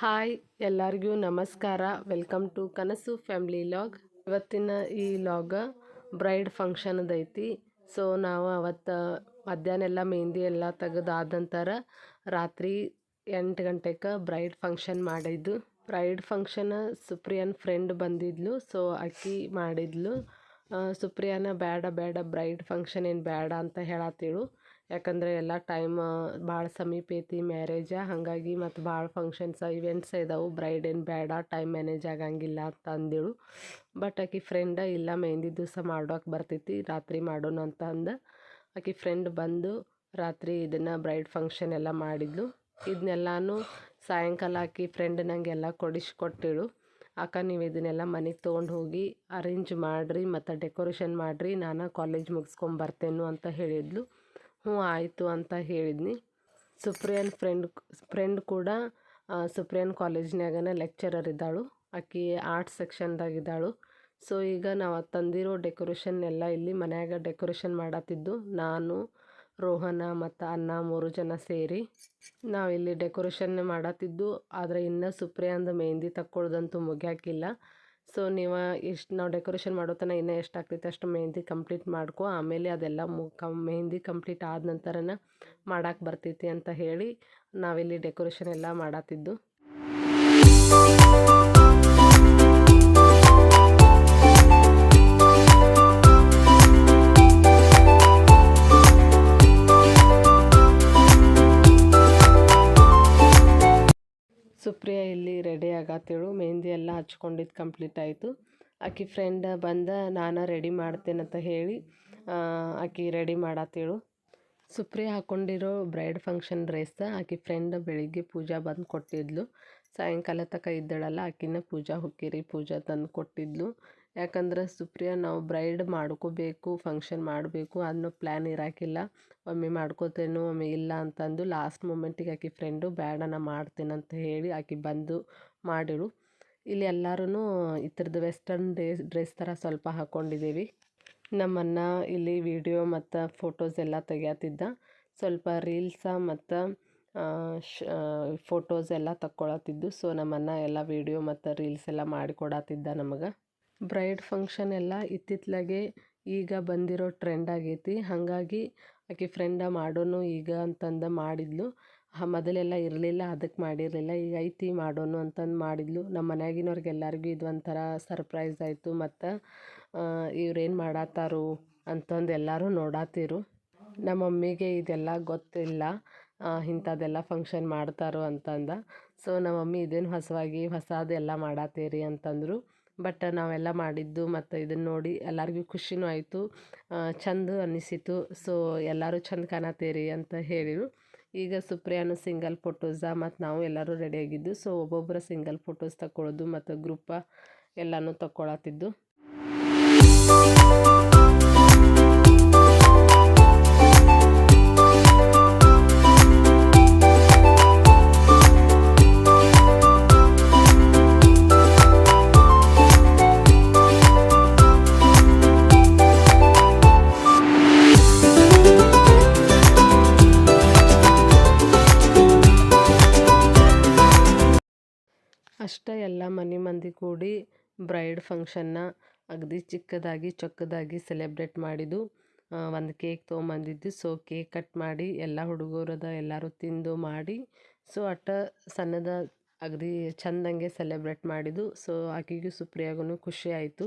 Hi ಎಲ್ಲರಿಗೂ ನಮಸ್ಕಾರ. Welcome to ಕನಸು ಫ್ಯಾಮಿಲಿ ಲಾಗ್. ಇವತ್ತಿನ ಈ ಲಾಗ್ ಬ್ರೈಡ್ ಫಂಕ್ಷನ್ದೈತಿ. ಸೊ ನಾವು ಅವತ್ತು ಮಧ್ಯಾಹ್ನ ಎಲ್ಲ ಮೆಹಂದಿ ಎಲ್ಲ ತೆಗೆದಾದ ನಂತರ ರಾತ್ರಿ 8 ಗಂಟೆಗೆ ಬ್ರೈಡ್ ಫಂಕ್ಷನ್ ಮಾಡಿದ್ದು. ಬ್ರೈಡ್ ಫಂಕ್ಷನ್ ಸುಪ್ರಿಯನ್ ಫ್ರೆಂಡ್ ಬಂದಿದ್ಲು. ಸೊ ಆಕಿ ಮಾಡಿದ್ಲು. ಸುಪ್ರಿಯಾನ ಬೇಡ ಬ್ರೈಡ್ ಫಂಕ್ಷನ್ ಏನು ಬೇಡ ಅಂತ ಹೇಳತ್ತಿಳು. ಯಾಕಂದರೆ ಎಲ್ಲ ಟೈಮ್ ಭಾಳ ಸಮೀಪ ಐತಿ ಮ್ಯಾರೇಜ, ಹಾಗಾಗಿ ಮತ್ತು ಭಾಳ ಫಂಕ್ಷನ್ಸ್ ಇವೆಂಟ್ಸ್ ಇದಾವೆ, ಬ್ರೈಡ್ ಏನು ಬೇಡ, ಟೈಮ್ ಮ್ಯಾನೇಜ್ ಆಗಂಗಿಲ್ಲ ಅಂತ ಅಂದೇಳು. ಬಟ್ ಆಕಿ ಫ್ರೆಂಡ ಇಲ್ಲ ಮೆಹಂದಿ ದಿವಸ ಮಾಡೋಕೆ ಬರ್ತೈತಿ, ರಾತ್ರಿ ಮಾಡೋಣ ಅಂತ ಅಂದ. ಆಕಿ ಫ್ರೆಂಡ್ ಬಂದು ರಾತ್ರಿ ಇದನ್ನು ಬ್ರೈಡ್ ಫಂಕ್ಷನ್ ಎಲ್ಲ ಮಾಡಿದ್ಲು. ಇದನ್ನೆಲ್ಲನೂ ಸಾಯಂಕಾಲ ಆಕಿ ಫ್ರೆಂಡ್ ನಂಗೆಲ್ಲ ಕೊಟ್ಟಿಳು. ಅಕ್ಕ ನೀವು ಇದನ್ನೆಲ್ಲ ಮನೆಗೆ ತೊಗೊಂಡು ಹೋಗಿ ಅರೇಂಜ್ ಮಾಡಿರಿ ಮತ್ತು ಡೆಕೋರೇಷನ್ ಮಾಡಿರಿ, ನಾನು ಕಾಲೇಜ್ ಮುಗಿಸ್ಕೊಂಬರ್ತೇನು ಅಂತ ಹೇಳಿದ್ಲು. ಹ್ಞೂ ಆಯಿತು ಅಂತ ಹೇಳಿದ್ನಿ. ಸುಪ್ರಿಯನ್ ಫ್ರೆಂಡ್ ಕೂಡ ಸುಪ್ರಿಯನ್ ಕಾಲೇಜ್ನಾಗನ ಲೆಕ್ಚರರ್ ಇದ್ದಾಳು. ಆಕಿ ಆರ್ಟ್ಸ್ ಸೆಕ್ಷನ್ದಾಗಿದ್ದಾಳು. ಸೊ ಈಗ ನಾವು ತಂದಿರೋ ಡೆಕೋರೇಷನ್ ಎಲ್ಲ ಇಲ್ಲಿ ಮನ್ಯಾಗ ಡೆಕೋರೇಷನ್ ಮಾಡತ್ತಿದ್ದು. ನಾನು, ರೋಹನ ಮತ್ತು ಅನ್ನ 3 ಜನ ಸೇರಿ ನಾವಿಲ್ಲಿ ಡೆಕೋರೇಷನ್ ಮಾಡತ್ತಿದ್ದು. ಆದರೆ ಇನ್ನೂ ಸುಪ್ರಿಯಾಂದು ಮೆಹಂದಿ ತಕ್ಕೊಳ್ಳೋದಂತೂ ಮುಗಿಯಾಕಿಲ್ಲ. ಸೊ ನೀವು ನಾವು ಡೆಕೋರೇಷನ್ ಮಾಡೋ ತನಕ ಇನ್ನೂ ಎಷ್ಟು ಆಗ್ತೈತೆ ಅಷ್ಟು ಮೆಹಂದಿ ಕಂಪ್ಲೀಟ್ ಮಾಡ್ಕೊ, ಆಮೇಲೆ ಅದೆಲ್ಲ ಮೆಹಂದಿ ಕಂಪ್ಲೀಟ್ ಆದ ನಂತರನ ಮಾಡಕ್ಕೆ ಬರ್ತೈತಿ ಅಂತ ಹೇಳಿ ನಾವಿಲ್ಲಿ ಡೆಕೋರೇಷನ್ ಎಲ್ಲ ಮಾಡತ್ತಿದ್ದು. ಸುಪ್ರಿಯಾ ಇಲ್ಲಿ ರೆಡಿ ಆಗತ್ತೇಳು. ಮೆಹಂದಿ ಎಲ್ಲ ಹಚ್ಕೊಂಡಿದ್ದು ಕಂಪ್ಲೀಟ್ ಆಯಿತು. ಆಕಿ ಫ್ರೆಂಡ್ ಬಂದ ನಾನು ರೆಡಿ ಮಾಡ್ತೇನಂತ ಹೇಳಿ ಆಕಿ ರೆಡಿ ಮಾಡತ್ತೇಳು. ಸುಪ್ರಿಯಾ ಹಾಕ್ಕೊಂಡಿರೋ ಬ್ರೈಡ್ ಫಂಕ್ಷನ್ ಡ್ರೆಸ್ಸ ಆಕಿ ಫ್ರೆಂಡ್ ಬೆಳಿಗ್ಗೆ ಪೂಜಾ ಬಂದು ಕೊಟ್ಟಿದ್ಲು. ಸಾಯಂಕಾಲ ತನಕ ಇದ್ದಳಲ್ಲ, ಆಕಿನ ಪೂಜಾ ತಂದು ಕೊಟ್ಟಿದ್ಲು. ಯಾಕಂದ್ರೆ ಸುಪ್ರಿಯಾ ನಾವು ಬ್ರೈಡ್ ಮಾಡ್ಕೋಬೇಕು, ಫಂಕ್ಷನ್ ಮಾಡಬೇಕು ಅನ್ನೋ ಪ್ಲ್ಯಾನ್ ಇರೋಕ್ಕಿಲ್ಲ. ಒಮ್ಮೆ ಮಾಡ್ಕೋತೇನೋ ಒಮ್ಮೆ ಇಲ್ಲ ಅಂತಂದು ಲಾಸ್ಟ್ ಮೂಮೆಂಟಿಗೆ ಆಕಿ ಫ್ರೆಂಡು ಬೇಡ ನಾ ಮಾಡ್ತೇನಂತ ಹೇಳಿ ಆಕಿ ಬಂದು ಮಾಡಿಳು. ಇಲ್ಲಿ ಎಲ್ಲರೂ ಈ ಥರದ್ದು ವೆಸ್ಟರ್ನ್ ಡ್ರೆಸ್ ಥರ ಸ್ವಲ್ಪ ಹಾಕ್ಕೊಂಡಿದ್ದೀವಿ. ನಮ್ಮನ್ನ ಇಲ್ಲಿ ವಿಡಿಯೋ ಮತ್ತು ಫೋಟೋಸ್ ಎಲ್ಲ ತೆಗಿಯತ್ತಿದ್ದ. ಸ್ವಲ್ಪ ರೀಲ್ಸ ಮತ್ತು ಫೋಟೋಸ್ ಎಲ್ಲ ತಕ್ಕೊಳತ್ತಿದ್ದು. ಸೊ ನಮ್ಮನ್ನ ಎಲ್ಲ ವಿಡಿಯೋ ಮತ್ತು ರೀಲ್ಸ್ ಎಲ್ಲ ಮಾಡಿಕೊಡತ್ತಿದ್ದ ನಮಗೆ. ಬ್ರೈಡ್ ಫಂಕ್ಷನ್ ಎಲ್ಲ ಇತ್ತಿತ್ಲಾಗೆ ಈಗ ಬಂದಿರೋ ಟ್ರೆಂಡ್ ಆಗೈತಿ. ಹಾಗಾಗಿ ಆಕೆ ಫ್ರೆಂಡ ಮಾಡೋನು ಈಗ ಅಂತಂದು ಮಾಡಿದ್ಲು. ಮೊದಲೆಲ್ಲ ಇರಲಿಲ್ಲ, ಅದಕ್ಕೆ ಮಾಡಿರಲಿಲ್ಲ. ಈಗ ಐತಿ ಮಾಡೋನು ಅಂತಂದು ಮಾಡಿದ್ಲು. ನಮ್ಮ ಮನ್ಯಾಗಿನವ್ರಿಗೆಲ್ಲರಿಗೂ ಇದು ಒಂಥರ ಸರ್ಪ್ರೈಸ್ ಆಯಿತು. ಮತ್ತು ಇವ್ರೇನು ಮಾಡತ್ತಾರು ಅಂತಂದು ಎಲ್ಲರೂ ನೋಡಾತಿರು. ನಮ್ಮ ಮಮ್ಮಿಗೆ ಇದೆಲ್ಲ ಗೊತ್ತಿಲ್ಲ, ಇಂಥದ್ದೆಲ್ಲ ಫಂಕ್ಷನ್ ಮಾಡ್ತಾರೋ ಅಂತಂದ. ಸೊ ನಮ್ಮ ಮಮ್ಮಿ ಇದೇನು ಹೊಸದೆಲ್ಲ ಮಾಡತ್ತೀರಿ ಅಂತಂದರು. ಬಟ್ ನಾವೆಲ್ಲ ಮಾಡಿದ್ದು ಮತ್ತು ಇದನ್ನು ನೋಡಿ ಎಲ್ಲರಿಗೂ ಖುಷಿನೂ ಆಯಿತು, ಚಂದ ಅನ್ನಿಸಿತು. ಸೊ ಎಲ್ಲರೂ ಚಂದ ಕಾಣತ್ತೀರಿ ಅಂತ ಹೇಳಿದರು. ಈಗ ಸುಪ್ರಿಯಾನು ಸಿಂಗಲ್ ಫೋಟೋಸ ಮತ್ತು ನಾವು ಎಲ್ಲರೂ ರೆಡಿಯಾಗಿದ್ದು. ಸೊ ಒಬ್ಬೊಬ್ಬರ ಸಿಂಗಲ್ ಫೋಟೋಸ್ ತಗೊಳ್ಳೋದು ಮತ್ತು ಗ್ರೂಪ ಎಲ್ಲನೂ ತಗೊಳತ್ತಿದ್ದು. ಅಷ್ಟೇ ಎಲ್ಲ ಮನೆ ಮಂದಿ ಕೂಡಿ ಬ್ರೈಡ್ ಫಂಕ್ಷನ್ನ ಅಗದಿ ಚಿಕ್ಕದಾಗಿ ಚೊಕ್ಕದಾಗಿ ಸೆಲೆಬ್ರೇಟ್ ಮಾಡಿದ್ದು. ಒಂದು ಕೇಕ್ ತೊಗೊಂಬಂದಿದ್ದು. ಸೊ ಕೇಕ್ ಕಟ್ ಮಾಡಿ ಎಲ್ಲ ಹುಡುಗರದ ಎಲ್ಲರೂ ತಿಂದು ಮಾಡಿ ಸೊ ಸಣ್ಣದ ಅಗದಿ ಚಂದಂಗೆ ಸೆಲೆಬ್ರೇಟ್ ಮಾಡಿದ್ದು. ಸೊ ಆಕೆಗೂ ಸುಪ್ರಿಯಾಗೂ ಖುಷಿ ಆಯಿತು.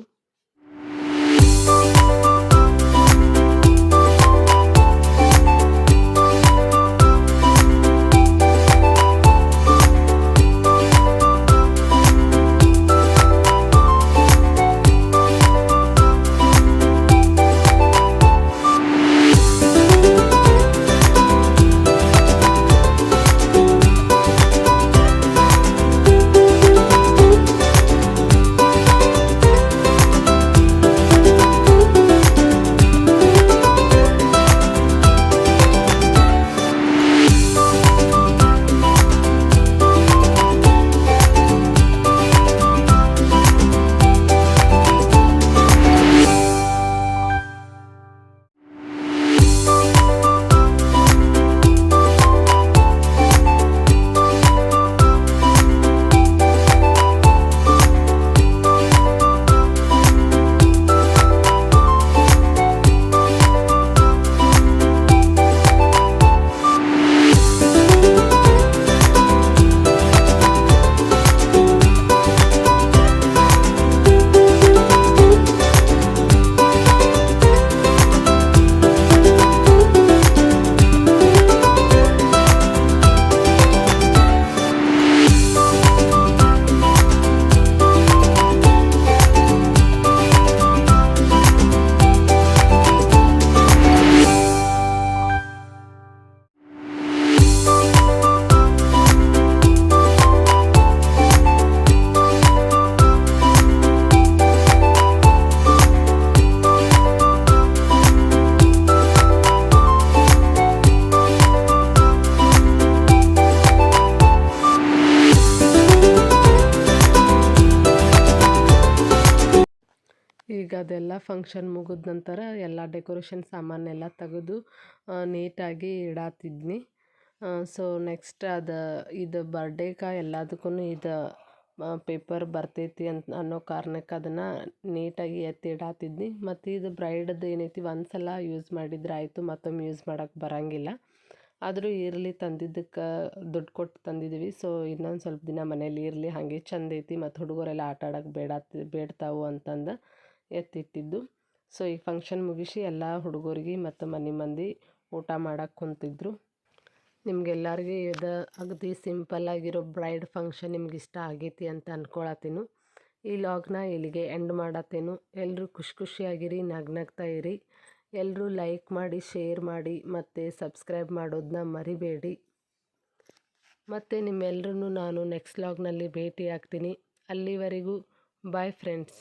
ಈಗ ಅದೆಲ್ಲ ಫಂಕ್ಷನ್ ಮುಗಿದ ನಂತರ ಎಲ್ಲ ಡೆಕೋರೇಷನ್ ಸಾಮಾನೆಲ್ಲ ತೆಗೆದು ನೀಟಾಗಿ ಇಡಾತಿದ್ನಿ. ಸೊ ನೆಕ್ಸ್ಟ್ ಇದು ಬರ್ಡೇಗೆ ಎಲ್ಲದಕ್ಕೂ ಇದು ಪೇಪರ್ ಬರ್ತೈತಿ ಅನ್ನೋ ಕಾರಣಕ್ಕೆ ಅದನ್ನು ನೀಟಾಗಿ ಎತ್ತಿ ಇಡಾತಿದ್ನಿ. ಮತ್ತು ಇದು ಬ್ರೈಡದ್ದು ಏನೈತಿ ಒಂದು ಸಲ ಯೂಸ್ ಮಾಡಿದ್ರೆ ಆಯಿತು, ಮತ್ತೊಮ್ಮೆ ಯೂಸ್ ಮಾಡೋಕ್ಕೆ ಬರೋಂಗಿಲ್ಲ. ಆದರೂ ಇರಲಿ, ತಂದಿದ್ದಕ್ಕೆ ದುಡ್ಡು ಕೊಟ್ಟು ತಂದಿದ್ದೀವಿ, ಸೊ ಇನ್ನೊಂದು ಸ್ವಲ್ಪ ದಿನ ಮನೇಲಿ ಇರಲಿ, ಹಾಗೆ ಚಂದ ಐತಿ ಮತ್ತು ಹುಡುಗರೆಲ್ಲ ಆಟ ಆಡೋಕ್ಕೆ ಬೇಡ್ತಾವು ಅಂತಂದು ಎತ್ತಿಟ್ಟಿದ್ದು. ಸೊ ಈ ಫಂಕ್ಷನ್ ಮುಗಿಸಿ ಎಲ್ಲ ಹುಡುಗರಿಗೆ ಮತ್ತು ಮನೆ ಮಂದಿ ಊಟ ಮಾಡೋಕ್ಕೆ ಕುಂತಿದ್ರು. ನಿಮ್ಗೆಲ್ಲರಿಗೂ ಇದು ಅಗದಿ ಸಿಂಪಲ್ಲಾಗಿರೋ ಬ್ರೈಡ್ ಫಂಕ್ಷನ್ ನಿಮ್ಗೆ ಇಷ್ಟ ಆಗೈತಿ ಅಂತ ಅಂದ್ಕೊಳತ್ತೀನಿ. ಈ ಲಾಗ್ನ ಇಲ್ಲಿಗೆ ಎಂಡ್ ಮಾಡತ್ತೇನು. ಎಲ್ಲರೂ ಖುಷಿಯಾಗಿರಿ, ನಗ್ನಗ್ತಾ ಇರಿ. ಎಲ್ಲರೂ ಲೈಕ್ ಮಾಡಿ, ಶೇರ್ ಮಾಡಿ ಮತ್ತು ಸಬ್ಸ್ಕ್ರೈಬ್ ಮಾಡೋದನ್ನ ಮರಿಬೇಡಿ. ಮತ್ತು ನಿಮ್ಮೆಲ್ಲರೂ ನಾನು ನೆಕ್ಸ್ಟ್ ಲಾಗ್ನಲ್ಲಿ ಭೇಟಿ ಆಗ್ತೀನಿ. ಅಲ್ಲಿವರೆಗೂ ಬಾಯ್ ಫ್ರೆಂಡ್ಸ್.